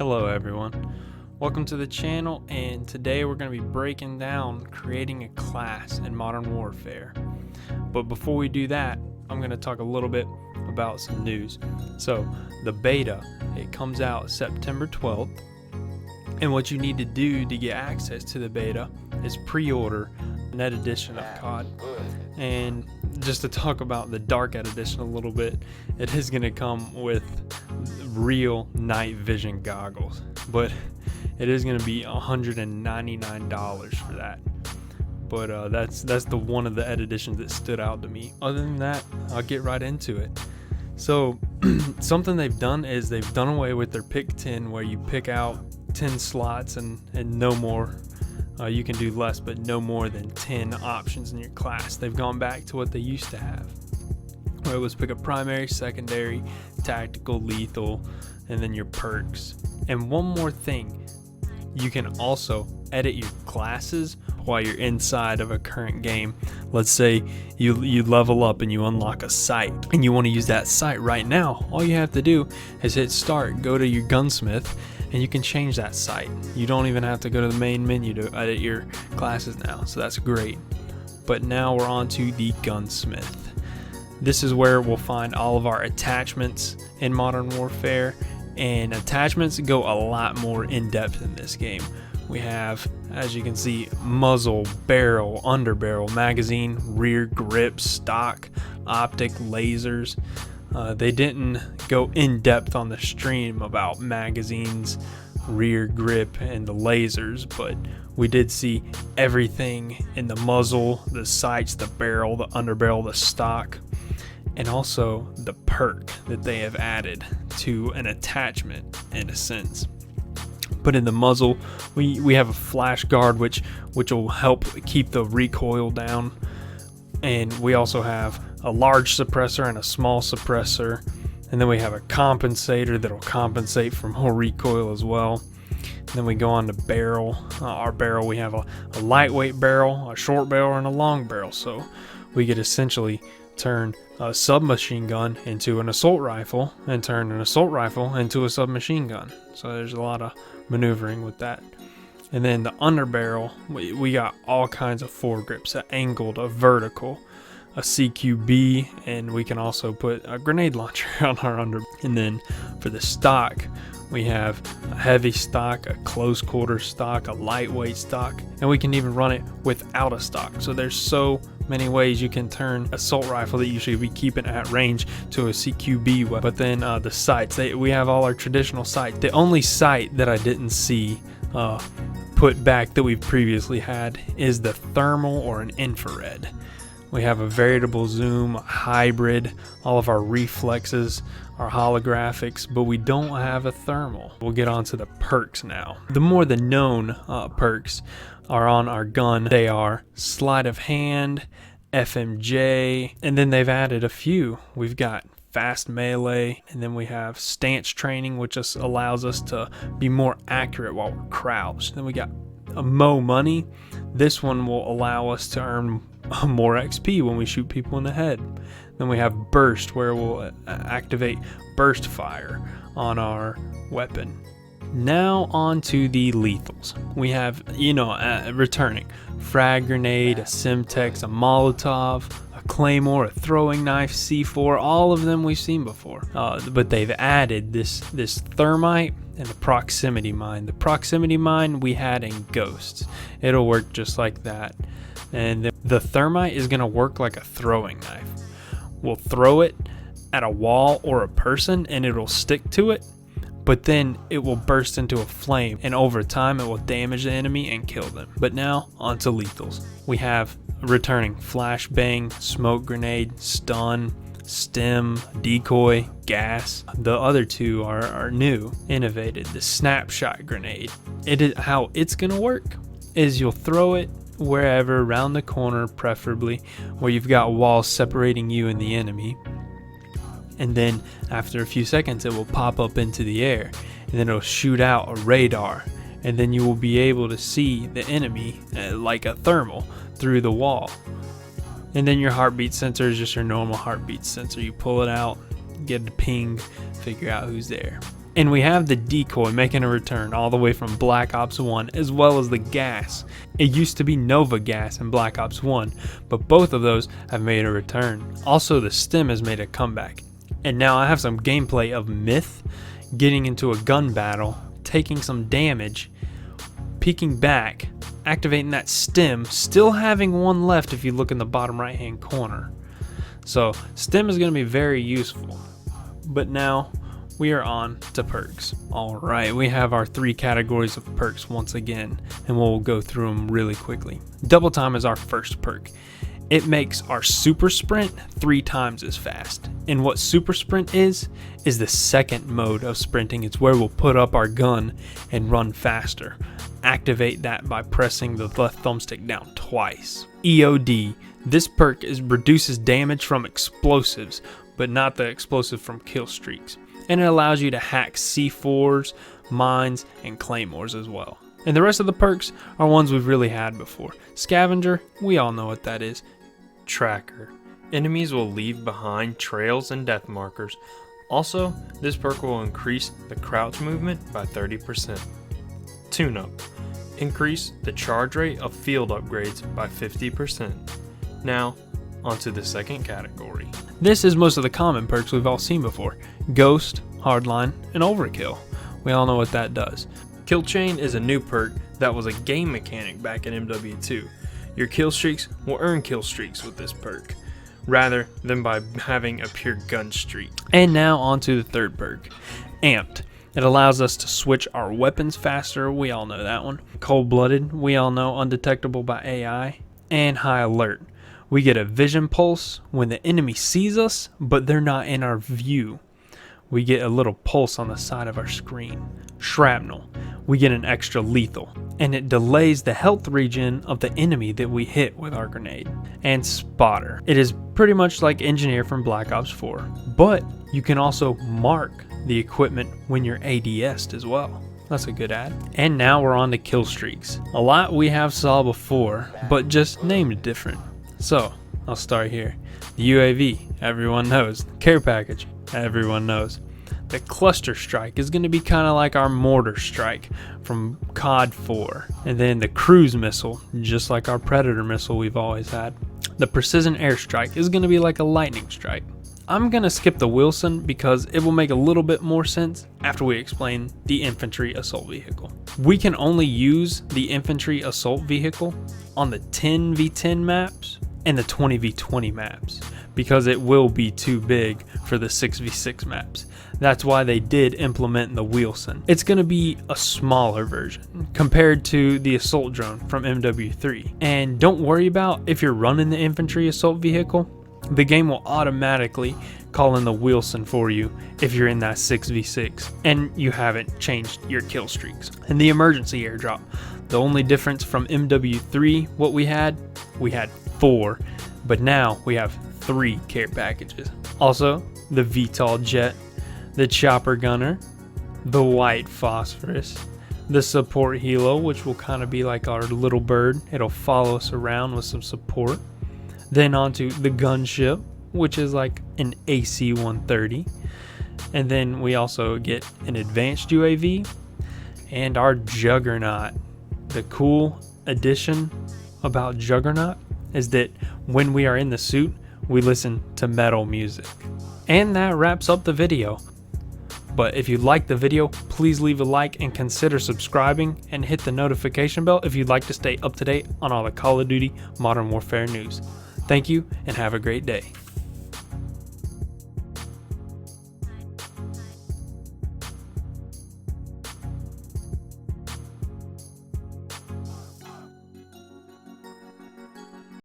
Hello everyone, welcome to the channel, and today we're going to be breaking down creating a class in Modern Warfare. But before we do that, I'm going to talk a little bit about some news. So the beta, it comes out September 12th, and what you need to do to get access to the beta is pre-order Net Edition of COD. And just to talk about the Dark Edition a little bit, it is going to come with real night vision goggles, but it is going to be $199 for that. But that's the one of the editions that stood out to me. Other than that, I'll get right into it. So something they've done is they've done away with their pick 10, where you pick out 10 slots and no more. You can do less, but no more than 10 options in your class. They've gone back to what they used to have, where it was pick a primary, secondary, tactical, lethal, and then your perks. And one more thing, you can also edit your classes while you're inside of a current game. Let's say you level up and you unlock a sight, and you want to use that sight right now. All you have to do is hit start, go to your Gunsmith, and you can change that sight. You don't even have to go to the main menu to edit your classes now, so that's great. But now we're on to the Gunsmith. This is where we'll find all of our attachments in Modern Warfare, and attachments go a lot more in depth in this game. We have, as you can see, muzzle, barrel, underbarrel, magazine, rear grip, stock, optic, lasers. They didn't go in depth on the stream about magazines, rear grip, and the lasers, but we did see everything in the muzzle, the sights, the barrel, the underbarrel, the stock, and also the perk that they have added to an attachment in a sense. But in the muzzle, we have a flash guard, which will help keep the recoil down, and we also have a large suppressor and a small suppressor, and then we have a compensator that'll compensate for more recoil as well. And then we go on to barrel. Our barrel, we have a lightweight barrel, a short barrel, and a long barrel, so we could essentially turn a submachine gun into an assault rifle and turn an assault rifle into a submachine gun. So there's a lot of maneuvering with that. And then the underbarrel, we got all kinds of foregrips, an angled, a vertical, a CQB, and we can also put a grenade launcher on our under. And then for the stock, we have a heavy stock, a close quarter stock, a lightweight stock, and we can even run it without a stock. So there's so many ways you can turn assault rifle that you should be keeping at range to a CQB weapon. But then the sights, we have all our traditional sights. The only sight that I didn't see put back that we've previously had is the thermal or an infrared. We have a variable zoom, a hybrid, all of our reflexes, our holographics, but we don't have a thermal. We'll get on to the perks now. The more the known perks are on our gun. They are sleight of hand, FMJ, and then they've added a few. We've got fast melee, and then we have stance training, which just allows us to be more accurate while we're crouched. Then we got a Mo money. This one will allow us to earn more XP when we shoot people in the head. Then we have burst, where we'll activate burst fire on our weapon. Now on to the lethals. We have, returning frag grenade, a Simtex, a Molotov, a Claymore, a throwing knife, C4, all of them we've seen before. But they've added this thermite and the proximity mine. The proximity mine we had in Ghosts. It'll work just like that. And the thermite is going to work like a throwing knife. We'll throw it at a wall or a person and it'll stick to it, but then it will burst into a flame, and over time it will damage the enemy and kill them. But now onto lethals. We have returning flashbang, smoke grenade, stun, stim, decoy, gas. The other two are new, innovated. The snapshot grenade. How it's gonna work is you'll throw it wherever, around the corner preferably, where you've got walls separating you and the enemy. And then after a few seconds it will pop up into the air, and then it'll shoot out a radar, and then you will be able to see the enemy like a thermal through the wall. And then your heartbeat sensor is just your normal heartbeat sensor. You pull it out, get a ping, figure out who's there. And we have the decoy making a return all the way from Black Ops 1, as well as the gas. It used to be Nova Gas in Black Ops 1, but both of those have made a return. Also, the stim has made a comeback. And now I have some gameplay of Myth getting into a gun battle, taking some damage, peeking back, activating that stim, still having one left if you look in the bottom right hand corner. So stim is going to be very useful. But now we are on to perks. Alright, we have our 3 categories of perks once again, and we'll go through them really quickly. Double time is our first perk. It makes our super sprint 3 times as fast. And what super sprint is the second mode of sprinting. It's where we'll put up our gun and run faster. Activate that by pressing the left thumbstick down twice. EOD. This perk reduces damage from explosives, but not the explosive from Killstreaks. And it allows you to hack C4s, mines, and claymores as well. And the rest of the perks are ones we've really had before. Scavenger, we all know what that is. Tracker. Enemies will leave behind trails and death markers. Also, this perk will increase the crouch movement by 30%. Tune-up. Increase the charge rate of field upgrades by 50%. Now, onto the second category. This is most of the common perks we've all seen before. Ghost, Hardline, and Overkill. We all know what that does. Kill Chain is a new perk that was a game mechanic back in MW2. Your kill streaks will earn kill streaks with this perk, rather than by having a pure gun streak. And now onto the third perk, Amped. It allows us to switch our weapons faster, we all know that one. Cold-blooded, we all know, undetectable by AI. And High Alert. We get a vision pulse when the enemy sees us, but they're not in our view. We get a little pulse on the side of our screen. Shrapnel. We get an extra lethal, and it delays the health regen of the enemy that we hit with our grenade. And Spotter. It is pretty much like Engineer from Black Ops 4, but you can also mark the equipment when you're ADS'd as well. That's a good ad. And now we're on to Killstreaks. A lot we have saw before, but just named different. So, I'll start here. The UAV, everyone knows. Care package, everyone knows. The cluster strike is going to be kind of like our mortar strike from COD 4. And then the cruise missile, just like our Predator missile we've always had. The precision airstrike is going to be like a lightning strike. I'm going to skip the Wilson because it will make a little bit more sense after we explain the infantry assault vehicle. We can only use the infantry assault vehicle on the 10v10 maps and the 20v20 maps because it will be too big for the 6v6 maps. That's why they did implement the Wilson. It's going to be a smaller version compared to the assault drone from MW3. And don't worry about if you're running the infantry assault vehicle. The game will automatically call in the Wilson for you if you're in that 6v6 and you haven't changed your kill streaks. And the emergency airdrop. The only difference from MW3, what we had 4, but now we have 3 care packages. Also, the VTOL jet, the chopper gunner, the white phosphorus, the support helo, which will kind of be like our little bird. It'll follow us around with some support. Then onto the gunship, which is like an AC-130. And then we also get an advanced UAV and our Juggernaut. The cool addition about Juggernaut is that when we are in the suit, we listen to metal music. And that wraps up the video. But if you liked the video, please leave a like and consider subscribing and hit the notification bell if you'd like to stay up to date on all the Call of Duty Modern Warfare news. Thank you and have a great day.